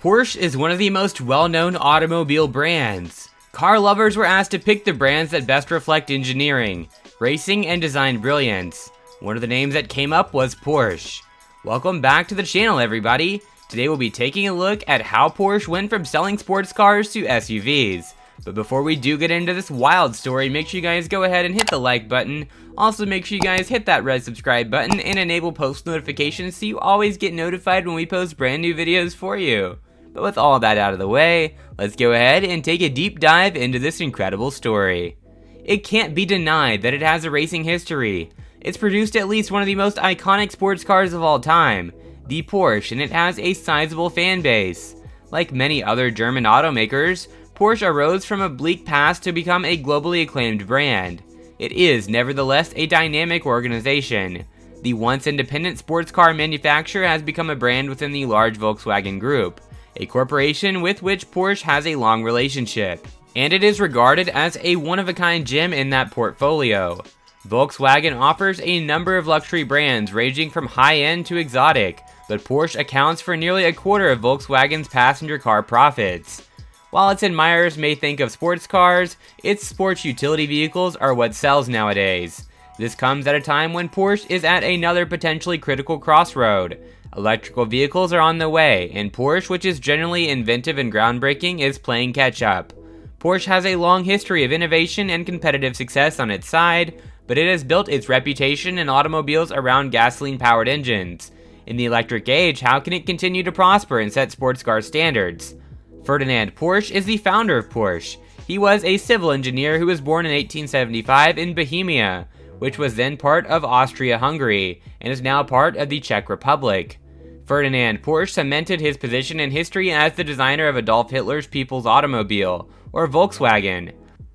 Porsche is one of the most well-known automobile brands. Car lovers were asked to pick the brands that best reflect engineering, racing, and design brilliance. One of the names that came up was Porsche. Welcome back to the channel, everybody. Today we'll be taking a look at how Porsche went from selling sports cars to SUVs. But before we do get into this wild story, make sure you guys go ahead and hit the like button. Also make sure you guys hit that red subscribe button and enable post notifications so you always get notified when we post brand new videos for you. But with all that out of the way, let's go ahead and take a deep dive into this incredible story. It can't be denied that it has a racing history. It's produced at least one of the most iconic sports cars of all time, the Porsche, and it has a sizable fan base. Like many other German automakers, Porsche arose from a bleak past to become a globally acclaimed brand. It is, nevertheless, a dynamic organization. The once independent sports car manufacturer has become a brand within the large Volkswagen Group, a corporation with which Porsche has a long relationship, and it is regarded as a one-of-a-kind gem in that portfolio. Volkswagen offers a number of luxury brands ranging from high-end to exotic, but Porsche accounts for nearly a quarter of Volkswagen's passenger car profits. While its admirers may think of sports cars, its sports utility vehicles are what sells nowadays. This comes at a time when Porsche is at another potentially critical crossroad. Electrical vehicles are on the way, and Porsche, which is generally inventive and groundbreaking, is playing catch-up. Porsche has a long history of innovation and competitive success on its side, but it has built its reputation in automobiles around gasoline-powered engines. In the electric age, how can it continue to prosper and set sports car standards? Ferdinand Porsche is the founder of Porsche. He was a civil engineer who was born in 1875 in Bohemia, which was then part of Austria-Hungary, and is now part of the Czech Republic. Ferdinand Porsche cemented his position in history as the designer of Adolf Hitler's People's Automobile, or Volkswagen.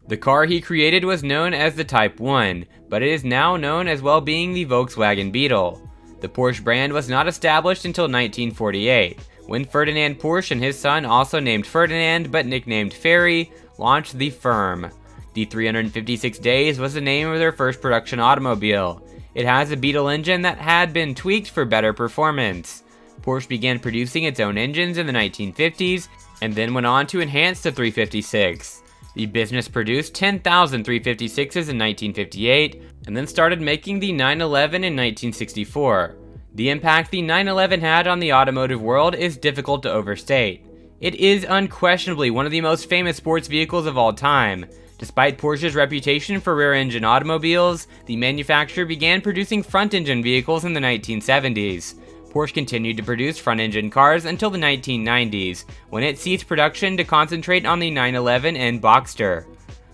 The car he created was known as the Type 1, but it is now known as well being the Volkswagen Beetle. The Porsche brand was not established until 1948, when Ferdinand Porsche and his son, also named Ferdinand but nicknamed Ferry, launched the firm. The 356 Days was the name of their first production automobile. It has a Beetle engine that had been tweaked for better performance. Porsche began producing its own engines in the 1950s, and then went on to enhance the 356. The business produced 10,000 356s in 1958, and then started making the 911 in 1964. The impact the 911 had on the automotive world is difficult to overstate. It is unquestionably one of the most famous sports vehicles of all time. Despite Porsche's reputation for rear-engine automobiles, the manufacturer began producing front-engine vehicles in the 1970s. Porsche continued to produce front-engine cars until the 1990s, when it ceased production to concentrate on the 911 and Boxster.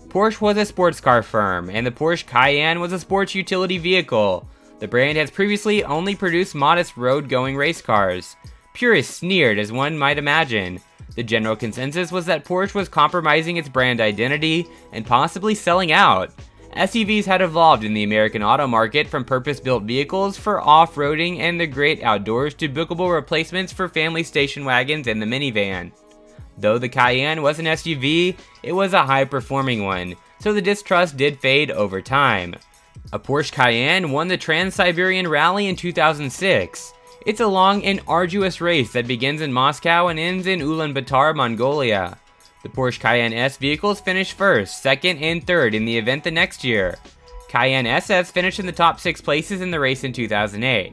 Porsche was a sports car firm, and the Porsche Cayenne was a sports utility vehicle. The brand has previously only produced modest road-going race cars. Purists sneered, as one might imagine. The general consensus was that Porsche was compromising its brand identity and possibly selling out. SUVs had evolved in the American auto market from purpose-built vehicles for off-roading and the great outdoors to bookable replacements for family station wagons and the minivan. Though the Cayenne was an SUV, it was a high-performing one, so the distrust did fade over time. A Porsche Cayenne won the Trans-Siberian Rally in 2006. It's a long and arduous race that begins in Moscow and ends in Ulaanbaatar, Mongolia. The Porsche Cayenne S vehicles finished first, second, and third in the event the next year. Cayenne SS finished in the top 6 places in the race in 2008.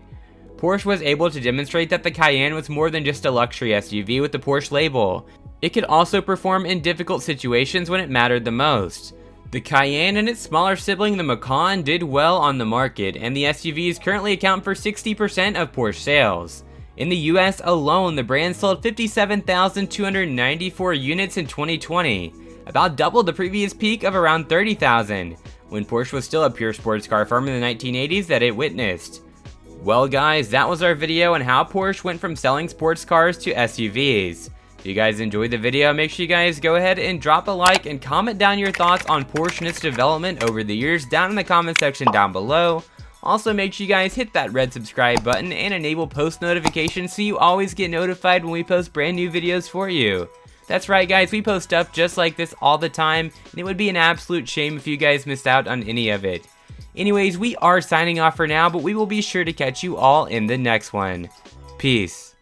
Porsche was able to demonstrate that the Cayenne was more than just a luxury SUV with the Porsche label. It could also perform in difficult situations when it mattered the most. The Cayenne and its smaller sibling, the Macan, did well on the market, and the SUVs currently account for 60% of Porsche sales. In the US alone, the brand sold 57,294 units in 2020, about double the previous peak of around 30,000, when Porsche was still a pure sports car firm in the 1980s that it witnessed. Well guys, that was our video on how Porsche went from selling sports cars to SUVs. If you guys enjoyed the video, make sure you guys go ahead and drop a like and comment down your thoughts on Porsche and its development over the years down in the comment section down below. Also, make sure you guys hit that red subscribe button and enable post notifications so you always get notified when we post brand new videos for you. That's right guys, we post stuff just like this all the time, and it would be an absolute shame if you guys missed out on any of it. Anyways, we are signing off for now, but we will be sure to catch you all in the next one. Peace.